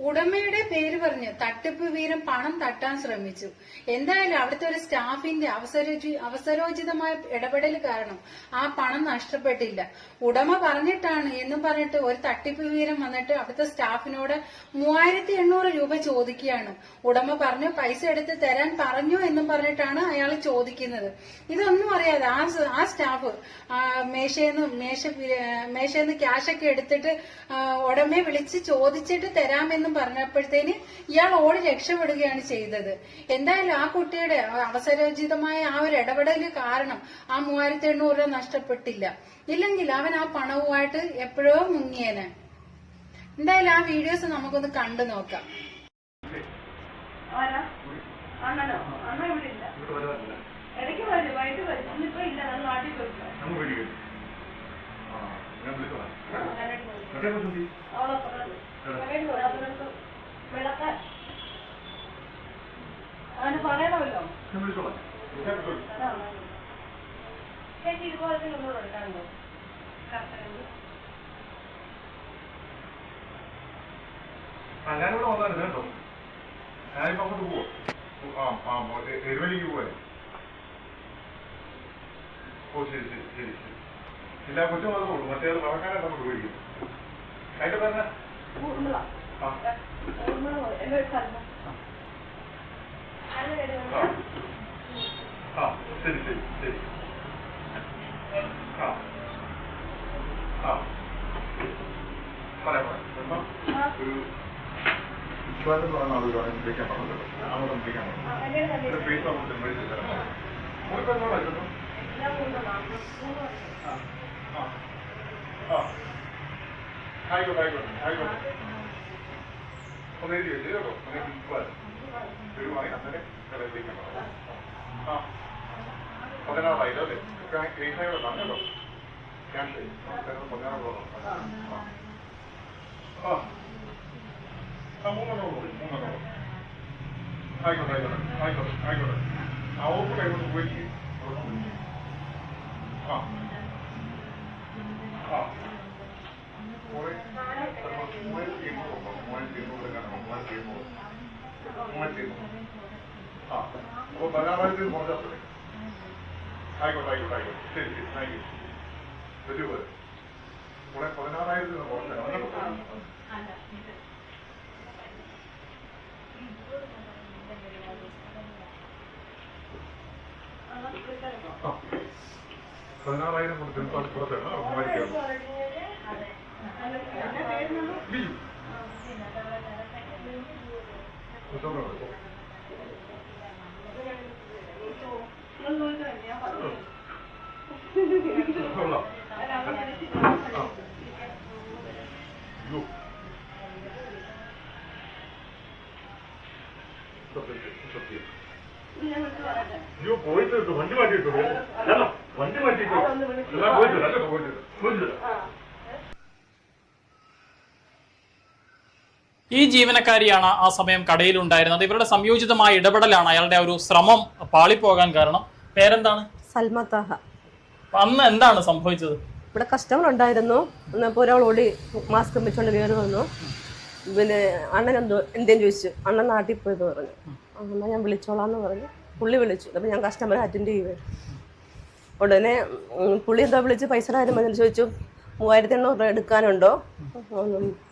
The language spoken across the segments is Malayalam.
ഉടമയുടെ പേര് പറഞ്ഞ് തട്ടിപ്പ് വീരൻ പണം തട്ടാൻ ശ്രമിച്ചു. എന്തായാലും അവിടുത്തെ ഒരു സ്റ്റാഫിന്റെ അവസരോചിതമായ ഇടപെടൽ കാരണം ആ പണം നഷ്ടപ്പെട്ടില്ല. ഉടമ പറഞ്ഞിട്ടാണ് എന്നും പറഞ്ഞിട്ട് ഒരു തട്ടിപ്പ് വീരൻ വന്നിട്ട് അവിടുത്തെ സ്റ്റാഫിനോട് 3800 രൂപ ചോദിക്കുകയാണ്. ഉടമ പറഞ്ഞു പൈസ എടുത്ത് തരാൻ പറഞ്ഞു എന്നും പറഞ്ഞിട്ടാണ് അയാൾ ചോദിക്കുന്നത്. ഇതൊന്നും അറിയാതെ ആ സ്റ്റാഫ് മേശന്ന് ക്യാഷൊക്കെ എടുത്തിട്ട് ഉടമയെ വിളിച്ച് ചോദിച്ചിട്ട് തരാമെന്നും പറഞ്ഞപ്പോഴത്തേന് ഇയാൾ ഓടി രക്ഷപ്പെടുകയാണ് ചെയ്തത്. എന്തായാലും ആ കുട്ടിയുടെ അവസരോചിതമായ ആ ഒരു ഇടപെടല് കാരണം ആ 3800 രൂപ നഷ്ടപ്പെട്ടില്ല. ഇല്ലെങ്കിൽ അവൻ ആ പണവുമായിട്ട് എപ്പോഴോ മുങ്ങിയേനെ. എന്തായാലും ആ വീഡിയോസ് നമുക്കൊന്ന് കണ്ടു നോക്കാം. ഇടയ്ക്ക് വരും, വൈകിട്ട് വരും. ഇന്നിപ്പോ ഇല്ല, നമ്മൾ നാട്ടിൽ പോയിട്ടോ. വിളക്കാൻ അവന് പറയണമല്ലോ. ചേച്ചി ഇതുപോലത്തെ ഒന്നുകൂടെ എടുക്കാനുണ്ടോ? ഞാനിവിടെ വന്നായിരുന്നു കേട്ടോ. ഞാനിപ്പോ അങ്ങോട്ട് പോവോ? എരുമലിക്ക് പോവാ. ഓ ശരി ശരി ശരി ശരി. എല്ലാ കുറ്റം മാത്രമേ ഉള്ളൂ, മറ്റേ നടക്കാനായിട്ട് നമുക്ക് പോയിരിക്കും. അതിന്റെ പറഞ്ഞ ശരി ശരി ശരി. പറയാം ഒരു വിശ്വാസം പറഞ്ഞ ആളുകളാണ് വിളിക്കാൻ പറഞ്ഞത്. അങ്ങോട്ട് വിളിക്കാൻ പറഞ്ഞു. ഫേസ് ആവുമ്പോൾ മേടിച്ചു തരാം. ആയിക്കോട്ടെ ആയിക്കോട്ടെ ആയിക്കോട്ടെ. ഒന്ന് എഴുതി വെച്ചു കേട്ടോ. ഒരു മണി അന്നേരം വിളിക്കാൻ പറഞ്ഞു. 16 അല്ലേ? കേട്ടോ കേട്ടോ. ക്യാഷ് 16 ആയിക്കോട്ടെ ആയിക്കോട്ടെ ആയിക്കോട്ടെ ആയിക്കോട്ടെ. ആ ഓപ്പ് കൈകൊണ്ട് പോയി. ആ ആ 3200 ആ അപ്പോൾ 16,000 കുറച്ചാൽ ആയിക്കോട്ടെ ആയിക്കോട്ടെ ആയിക്കോട്ടെ. ശരി ശരി താങ്ക് യു. വലിയ പോലെ കൂടെ 16,000 കുറച്ചാൽ 16,000 കൊണ്ട് തിരുത്താൻ പുറത്താണ്. ബിജു അയ്യോ പോയിട്ട് കിട്ടും. വണ്ടി മാറ്റിയിട്ടു വണ്ടി മാറ്റിയിട്ടു എല്ലാം പോയിട്ട് അല്ല പോയിട്ട്. ഈ ജീവനക്കാരിയാണ് ആ സമയം കടയിലുണ്ടായിരുന്നത്. ഇവരുടെ സംയോജിതമായ ഇടപെടലാണ് അയാളുടെ ഒരു ശ്രമം പാളിപ്പോകാൻ കാരണം. പേരെന്താണ്? സൽമ താഹ. അന്ന് എന്താണ് സംഭവിച്ചത്? ഇവിടെ കസ്റ്റമർ ഉണ്ടായിരുന്നു. എന്നപ്പോൾ ഒരാൾ ഓടി മാസ്ക് വെച്ചുകൊണ്ട് കയറി വന്നു. പിന്നെ അണ്ണൻ എന്തേലും ചോദിച്ചു. അണ്ണൻ നാട്ടിൽ പോയെന്ന് പറഞ്ഞു. എന്നാൽ ഞാൻ വിളിച്ചോളാന്ന് പറഞ്ഞു. പുള്ളി വിളിച്ചു. അപ്പം ഞാൻ കസ്റ്റമറെ അറ്റൻഡ് ചെയ്യുക. ഉടനെ പുള്ളി എന്താ വിളിച്ച് പൈസ കാര്യം പറഞ്ഞിട്ട് ചോദിച്ചു 3800 രൂപ എടുക്കാനുണ്ടോ?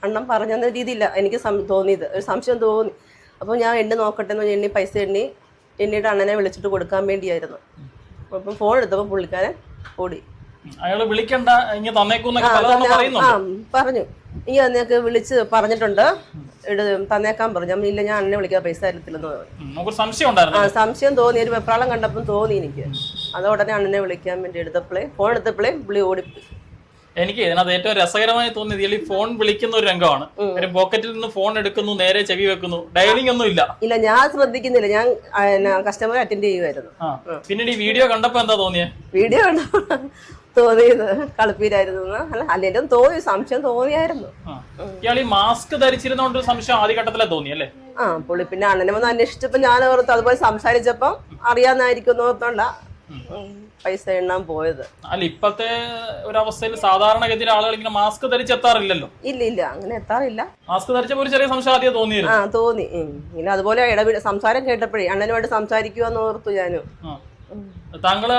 അണ്ണൻ പറഞ്ഞ രീതിയില്ല എനിക്ക് തോന്നിയത്, ഒരു സംശയം തോന്നി. അപ്പോൾ ഞാൻ എണ്ണി നോക്കട്ടെ എന്ന് പറഞ്ഞാൽ പൈസ എണ്ണിയിട്ട് അണ്ണനെ വിളിച്ചിട്ട് കൊടുക്കാൻ വേണ്ടിയായിരുന്നു. അപ്പം ഫോൺ എടുത്തപ്പോൾ പുള്ളിക്കാരൻ ഓടി. അയാള് വിളിക്കണ്ട പറഞ്ഞു. ഇനി അതിനൊക്കെ വിളിച്ച് പറഞ്ഞിട്ടുണ്ട്, തന്നേക്കാൻ പറഞ്ഞു. ഇല്ല ഞാൻ അണ്ണനെ വിളിക്കാൻ പൈസ തരത്തില്ലെന്ന് പറഞ്ഞു. സംശയം തോന്നി, ഒരു വെപ്രാളം കണ്ടപ്പം തോന്നി എനിക്ക്. അത് ഉടനെ അണ്ണനെ വിളിക്കാൻ വേണ്ടി ഫോൺ എടുത്തപ്പോഴേ പുള്ളി ഓടിപ്പോയി. എനിക്ക് ഇതിനകത്ത് ഏറ്റവും രസകരമായി തോന്നിയത് ഈ ഫോൺ വിളിക്കുന്ന ഒരു രംഗമാണ്. പോക്കറ്റിൽ നിന്ന് ഫോൺ എടുക്കുന്നു, നേരെ ചെവി വെക്കുന്നു, ഡയലിംഗ് ഒന്നും ഇല്ല. ഇല്ല ഞാൻ ശ്രദ്ധിക്കുന്നില്ല, ഞാൻ കസ്റ്റമറെ അറ്റൻഡ് ചെയ്യുമായിരുന്നു. പിന്നീട് ഈ വീഡിയോ കണ്ടപ്പോ എന്താ തോന്നിയത്? വീഡിയോ കണ്ടപ്പോ തോന്നിയത് കളിപ്പീരായിരുന്നു. അല്ലെങ്കിലും തോന്നി, സംശയം തോന്നിയായിരുന്നു. ഇയാൾ ഈ മാസ്ക് ധരിച്ചിരുന്നോണ്ട് സംശയം ആദ്യഘട്ടത്തിലെ തോന്നിയല്ലേ? പുള്ളി പിന്നെ അണ്ണനെ വന്ന് അന്വേഷിച്ചപ്പോ ഞാൻ ഓർത്ത് അതുപോലെ സംസാരിച്ചപ്പം അറിയാന്നായിരിക്കും ഓർത്തോണ്ട പൈസ എണ്ണാൻ പോയത്. അല്ല, ഇപ്പത്തെ ഒരവസ്ഥയിൽ സാധാരണഗതിയിൽ ആളുകൾ ഇങ്ങനെ മാസ്ക് ധരിച്ചെത്താറില്ലല്ലോ. ഇല്ല അങ്ങനെ എത്താറില്ല. മാസ്ക് ധരിച്ചപ്പോൾ ഒരു ചെറിയ സംശയം ആദ്യം തോന്നിയിരുന്നു. തോന്നി. ഇങ്ങനെ അതുപോലെ സംസാരം കേട്ടപ്പോഴേ അണ്ണനുമായിട്ട് സംസാരിക്കുവാന്ന് ഓർത്തു ഞാനും. താങ്കള്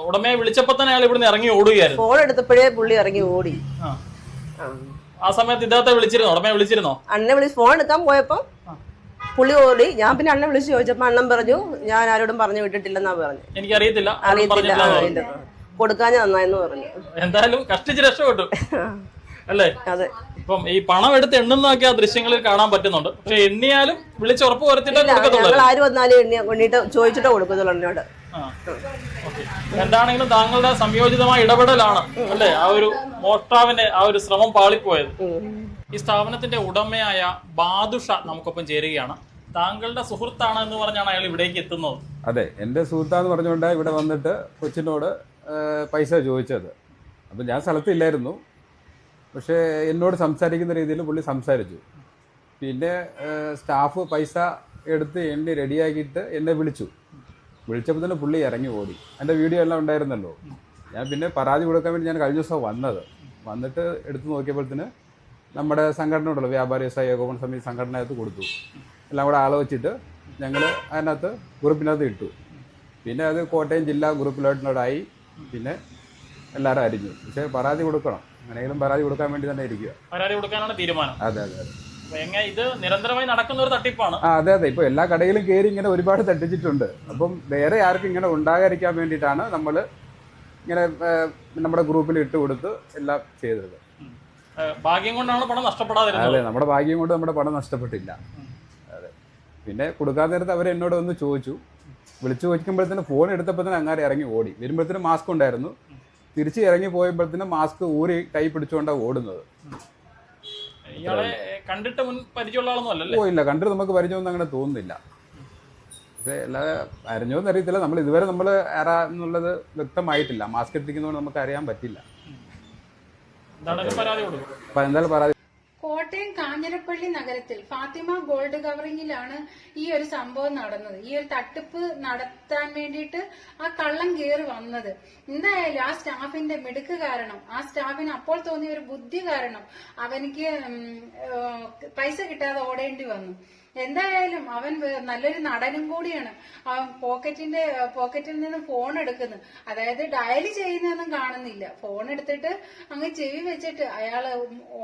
ഉടമയെ വിളിച്ചപ്പോ തന്നെ അയാൾ ഇവിടുന്ന് ഇറങ്ങി ഓടുകയായിരുന്നു. ഫോൺ എടുത്തപ്പോഴേ പുള്ളി ഇറങ്ങി ഓടി. ആ സമയത്ത് ഇദ്ദേഹത്തെ വിളിച്ചിരുന്നോ? ഉടമയെ വിളിച്ചിരുന്നോ? അണ്ണനെ വിളിച്ച് ഫോൺ എടുക്കാൻ പോയപ്പോ പുള്ളി ഓടി. ഞാൻ പിന്നെ അണ്ണനെ വിളിച്ച് ചോദിച്ചപ്പോ അണ്ണൻ പറഞ്ഞു ഞാൻ ആരോടും പറഞ്ഞു വിട്ടിട്ടില്ലെന്നാ പറഞ്ഞു. എനിക്കറിയത്തില്ല, അറിയത്തില്ല, കൊടുക്കാൻ നന്നായെന്ന് പറഞ്ഞു. എന്തായാലും കഷ്ടിച്ച് രക്ഷപ്പെട്ടു അല്ലേ? അതെ. ഇപ്പം ഈ പണം എടുത്ത് എണ്ണുന്നൊക്കെ ആ ദൃശ്യങ്ങളിൽ കാണാൻ പറ്റുന്നുണ്ട്. പക്ഷെ എണ്ണിയാലും വിളിച്ചുറപ്പ് വരുത്തിട്ടേ കൊടുക്കത്തുള്ളൂ. ഞങ്ങൾ ആര് വന്നാലും എണ്ണിട്ട് ചോദിച്ചിട്ടേ കൊടുക്കത്തുള്ളൂ എന്നോട്. എന്താണെങ്കിലും താങ്കളുടെ സംയോജിതമായ ഇടപെടലാണ് അല്ലേ ആ ഒരു മോഷ്ടാവിന്റെ ആ ഒരു ശ്രമം പാളിപ്പോയത്. ഈ സ്ഥാപനത്തിന്റെ ഉടമയായ ബാദുഷ നമുക്കൊപ്പം ചേരുകയാണ്. താങ്കളുടെ സുഹൃത്താണ് എന്ന് പറഞ്ഞാണ് അയാൾ ഇവിടേക്ക് എത്തുന്നത്. അതെ, എൻ്റെ സുഹൃത്താന്ന് പറഞ്ഞുകൊണ്ടാണ് ഇവിടെ വന്നിട്ട് കൊച്ചിനോട് പൈസ ചോദിച്ചത്. അപ്പം ഞാൻ സ്ഥലത്തില്ലായിരുന്നു. പക്ഷേ എന്നോട് സംസാരിക്കുന്ന രീതിയിൽ പുള്ളി സംസാരിച്ചു. പിന്നെ സ്റ്റാഫ് പൈസ എടുത്ത് എണ്ണി റെഡിയാക്കിയിട്ട് എന്നെ വിളിച്ചപ്പോൾ തന്നെ പുള്ളി ഇറങ്ങി ഓടി. എൻ്റെ വീഡിയോ എല്ലാം ഉണ്ടായിരുന്നല്ലോ. ഞാൻ പിന്നെ പരാതി കൊടുക്കാൻ വേണ്ടി ഞാൻ കഴിഞ്ഞ ദിവസം വന്നിട്ട് എടുത്ത് നോക്കിയപ്പോഴത്തേന് നമ്മുടെ സംഘടന ഉണ്ടല്ലോ, വ്യാപാരി വ്യവസായ ഏകോപന സമിതി സംഘടനകത്ത് കൊടുത്തു. എല്ലാം കൂടെ ആലോചിച്ചിട്ട് ഞങ്ങൾ അതിനകത്ത് ഗ്രൂപ്പിനകത്ത് ഇട്ടു. പിന്നെ അത് കോട്ടയം ജില്ലാ ഗ്രൂപ്പിലോട്ടിനോടായി. പിന്നെ എല്ലാവരും അറിഞ്ഞു. പക്ഷേ പരാതി കൊടുക്കണം, അങ്ങനെയെങ്കിലും പരാതി കൊടുക്കാൻ വേണ്ടി തന്നെ ഇരിക്കുക. പരാതി കൊടുക്കാനാണ് തീരുമാനം. അതെ. ഇത് നിരന്തരമായി നടക്കുന്ന ഒരു തട്ടിപ്പാണ്. അതെ. ഇപ്പോൾ എല്ലാ കടയിലും കയറി ഇങ്ങനെ ഒരുപാട് തട്ടിച്ചിട്ടുണ്ട്. അപ്പം വേറെ ആർക്കും ഇങ്ങനെ ഉണ്ടാകാതിരിക്കാൻ വേണ്ടിയിട്ടാണ് നമ്മൾ ഇങ്ങനെ നമ്മുടെ ഗ്രൂപ്പിൽ ഇട്ട് കൊടുത്ത് എല്ലാം ചെയ്തത്. ഭാഗ്യം കൊണ്ടാണ് പണം നഷ്ടപ്പെടാതിരുന്നത്. അതെ, നമ്മുടെ ഭാഗ്യം കൊണ്ട് നമ്മുടെ പണം നഷ്ടപ്പെട്ടില്ല. അതെ. പിന്നെ കൊടുക്കാൻ നേരത്ത് അവർ എന്നോട് ഒന്ന് ചോദിച്ചു. വിളിച്ചു ചോദിക്കുമ്പോഴത്തേന് ഫോൺ എടുത്തപ്പോഴത്തേന് അങ്ങനെ ഇറങ്ങി ഓടി. വരുമ്പോഴത്തേനും മാസ്ക് ഉണ്ടായിരുന്നു. തിരിച്ച് ഇറങ്ങി പോയപ്പോഴത്തേനും മാസ്ക് ഊരി കൈ പിടിച്ചുകൊണ്ടാണ് ഓടുന്നത്. ഇയാളെ കണ്ടിട്ട് മുൻ പരിചയമുള്ള ആളൊന്നും അല്ലല്ലേ? ഇല്ല, കണ്ടിട്ട് നമുക്ക് പരിചയമൊന്നും അങ്ങനെ തോന്നുന്നില്ല. പക്ഷേ അല്ലാതെ അറിഞ്ഞോന്ന് അറിയത്തില്ല. നമ്മൾ ഇതുവരെ ആരാ എന്നുള്ളത് വ്യക്തമായിട്ടില്ല. മാസ്ക് എത്തിക്കുന്നതുകൊണ്ട് നമുക്ക് അറിയാൻ പറ്റില്ല. എന്തായാലും പരാതി. കോട്ടയം കാഞ്ഞിരപ്പള്ളി നഗരത്തിൽ ഫാത്തിമ ഗോൾഡ് കവറിങ്ങിലാണ് ഈ ഒരു സംഭവം നടന്നത്. ഈ ഒരു തട്ടിപ്പ് നടത്താൻ വേണ്ടിയിട്ട് ആ കള്ളം കയറി വന്നത്. എന്തായാലും ആ സ്റ്റാഫിന്റെ മിടുക്ക് കാരണം, ആ സ്റ്റാഫിന് അപ്പോൾ തോന്നിയ ഒരു ബുദ്ധി കാരണം അവനിക്ക് പൈസ കിട്ടാതെ ഓടേണ്ടി വന്നു. എന്തായാലും അവൻ നല്ലൊരു നടനും കൂടിയാണ്. അവൻ പോക്കറ്റിൽ നിന്ന് ഫോൺ എടുക്കുന്നു. അതായത് ഡയൽ ചെയ്യുന്നതൊന്നും കാണുന്നില്ല. ഫോൺ എടുത്തിട്ട് അങ്ങ് ചെവി വെച്ചിട്ട് അയാള്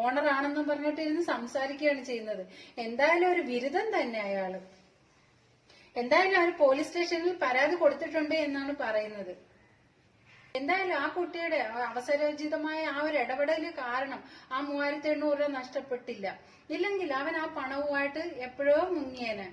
ഓണറാണെന്നും പറഞ്ഞിട്ട് ഇരുന്ന് സംസാരിക്കുകയാണ് ചെയ്യുന്നത്. എന്തായാലും ഒരു ബിരുദം തന്നെ അയാള്. എന്തായാലും അവർ പോലീസ് സ്റ്റേഷനിൽ പരാതി കൊടുത്തിട്ടുണ്ട് എന്നാണ് പറയുന്നത്. എന്തായാലും ആ കുട്ടിയുടെ അവസരോചിതമായ ആ ഒരു ഇടപെടല് കാരണം ആ 3800 രൂപ നഷ്ടപ്പെട്ടില്ല. ഇല്ലെങ്കിൽ അവൻ ആ പണവുമായിട്ട് എപ്പോഴോ മുങ്ങിയേനെ.